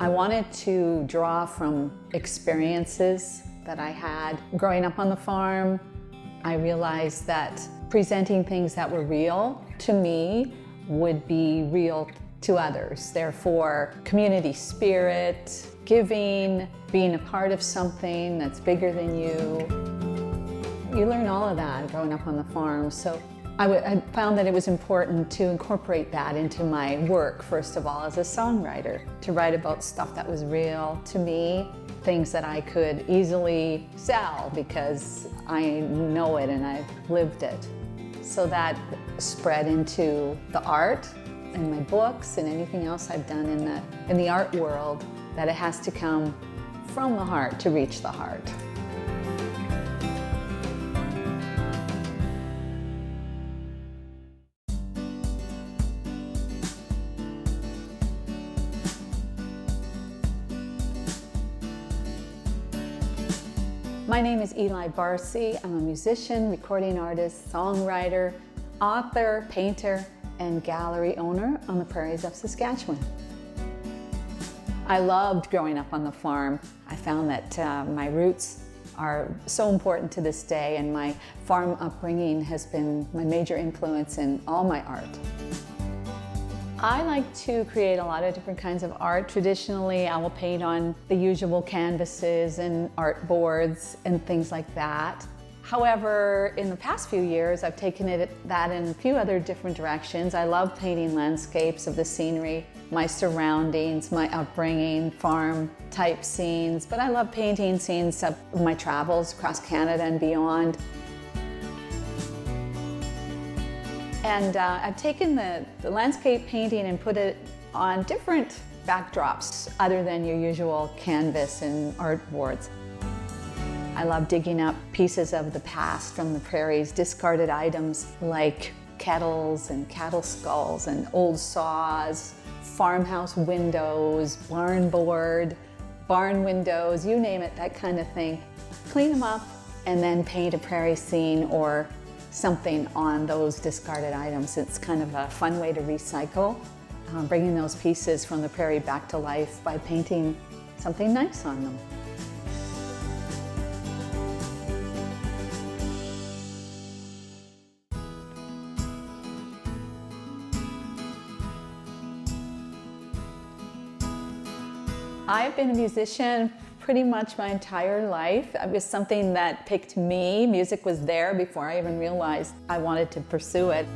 I wanted to draw from experiences that I had growing up on the farm. I realized that presenting things that were real to me would be real to others. Therefore, community spirit, giving, being a part of something that's bigger than you. You learn all of that growing up on the farm. So I found that it was important to incorporate that into my work, first of all, as a songwriter, to write about stuff that was real to me, things that I could easily sell because I know it and I've lived it. So that spread into the art and my books and anything else I've done in the art world, that it has to come from the heart to reach the heart. My name is Eli Barsi. I'm a musician, recording artist, songwriter, author, painter, and gallery owner on the prairies of Saskatchewan. I loved growing up on the farm. I found that my roots are so important to this day, and my farm upbringing has been my major influence in all my art. I like to create a lot of different kinds of art. Traditionally, I will paint on the usual canvases and art boards and things like that. However, in the past few years, I've taken that in a few other different directions. I love painting landscapes of the scenery, my surroundings, my upbringing, farm type scenes, but I love painting scenes of my travels across Canada and beyond. And I've taken the landscape painting and put it on different backdrops other than your usual canvas and art boards. I love digging up pieces of the past from the prairies, discarded items like kettles and cattle skulls and old saws, farmhouse windows, barn board, barn windows, you name it, that kind of thing. Clean them up and then paint a prairie scene or something on those discarded items. It's kind of a fun way to recycle, bringing those pieces from the prairie back to life by painting something nice on them. I've been a musician pretty much my entire life. It was something that picked me. Music was there before I even realized I wanted to pursue it.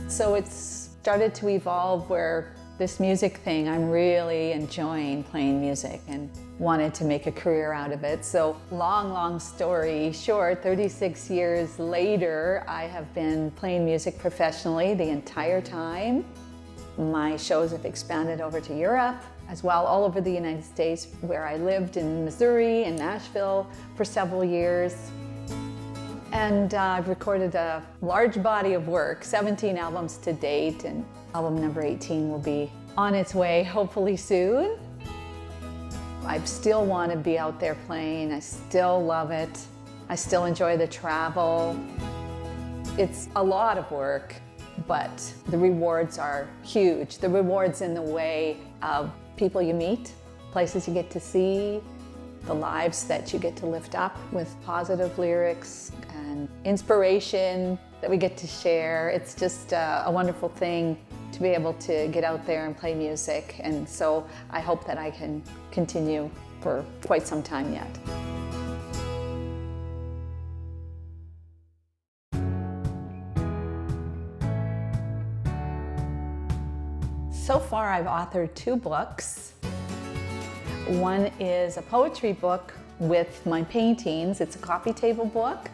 So it's started to evolve where this music thing, I'm really enjoying playing music and wanted to make a career out of it. So long story short, 36 years later, I have been playing music professionally the entire time. My shows have expanded over to Europe, as well all over the United States, where I lived in Missouri and Nashville for several years. And I've recorded a large body of work, 17 albums to date, and album number 18 will be on its way hopefully soon. I still want to be out there playing. I still love it. I still enjoy the travel. It's a lot of work, but the rewards are huge. The rewards in the way of people you meet, places you get to see, the lives that you get to lift up with positive lyrics and inspiration that we get to share. It's just a wonderful thing to be able to get out there and play music. And so I hope that I can continue for quite some time yet. So far, I've authored 2 books. One is a poetry book with my paintings. It's a coffee table book.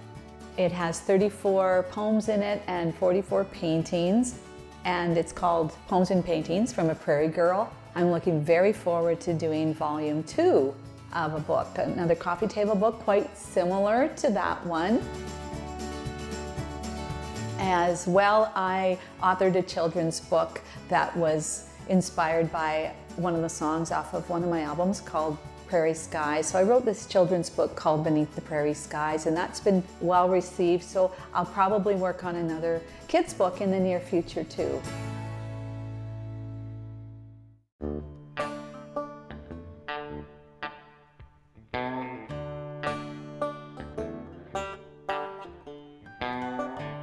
It has 34 poems in it and 44 paintings, and it's called Poems and Paintings from a Prairie Girl. I'm looking very forward to doing volume 2 of a book, another coffee table book quite similar to that one. As well, I authored a children's book that was inspired by one of the songs off of one of my albums called Prairie Skies. So I wrote this children's book called Beneath the Prairie Skies, and that's been well received. So I'll probably work on another kids book in the near future too.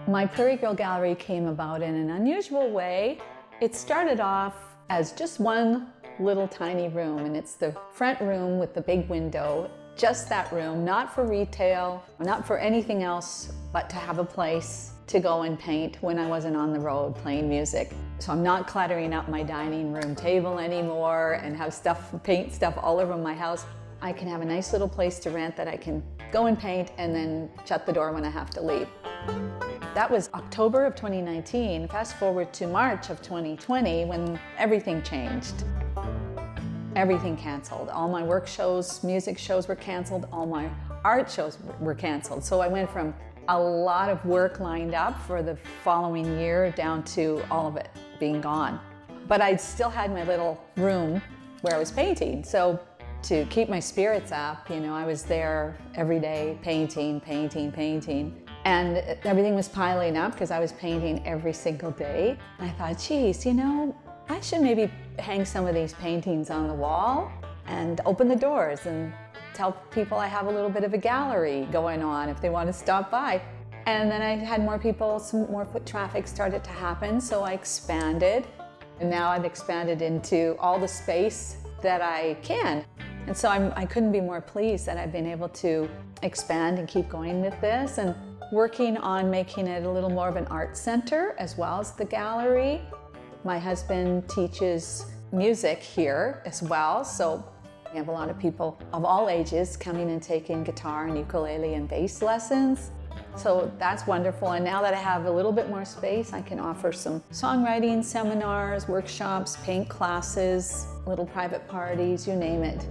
My Prairie Girl Gallery came about in an unusual way. It started off as just one little tiny room, and it's the front room with the big window. Just that room, not for retail, not for anything else, but to have a place to go and paint when I wasn't on the road playing music. So I'm not cluttering up my dining room table anymore and have stuff, paint stuff all over my house. I can have a nice little place to rent that I can go and paint and then shut the door when I have to leave. That was October of 2019. Fast forward to March of 2020 when everything changed. Everything canceled. All my work shows, music shows were canceled. All my art shows were canceled. So I went from a lot of work lined up for the following year down to all of it being gone. But I still had my little room where I was painting. So to keep my spirits up, you know, I was there every day painting. And everything was piling up because I was painting every single day. And I thought, geez, you know, I should maybe hang some of these paintings on the wall and open the doors and tell people I have a little bit of a gallery going on if they want to stop by. And then I had more people, some more foot traffic started to happen, so I expanded. And now I've expanded into all the space that I can. And so I couldn't be more pleased that I've been able to expand and keep going with this and working on making it a little more of an art center as well as the gallery. My husband teaches music here as well, so we have a lot of people of all ages coming and taking guitar and ukulele and bass lessons. So that's wonderful, and now that I have a little bit more space, I can offer some songwriting seminars, workshops, paint classes, little private parties, you name it.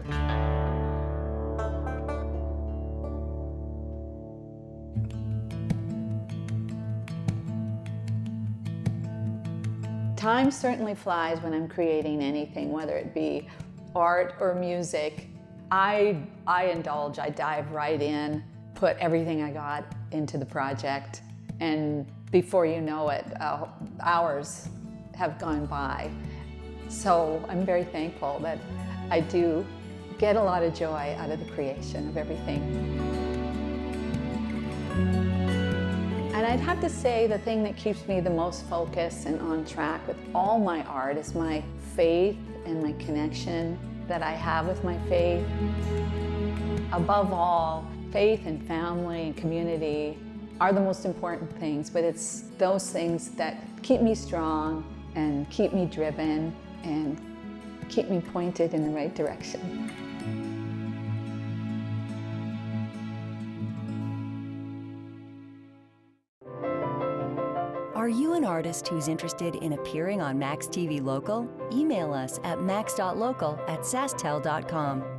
Time certainly flies when I'm creating anything, whether it be art or music. I indulge, I dive right in, put everything I got into the project, and before you know it, hours have gone by. So I'm very thankful that I do get a lot of joy out of the creation of everything. And I'd have to say the thing that keeps me the most focused and on track with all my art is my faith and my connection that I have with my faith. Above all, faith and family and community are the most important things, but it's those things that keep me strong and keep me driven and keep me pointed in the right direction. Are you an artist who's interested in appearing on maxTV Local? Email us at max.local@sastel.com.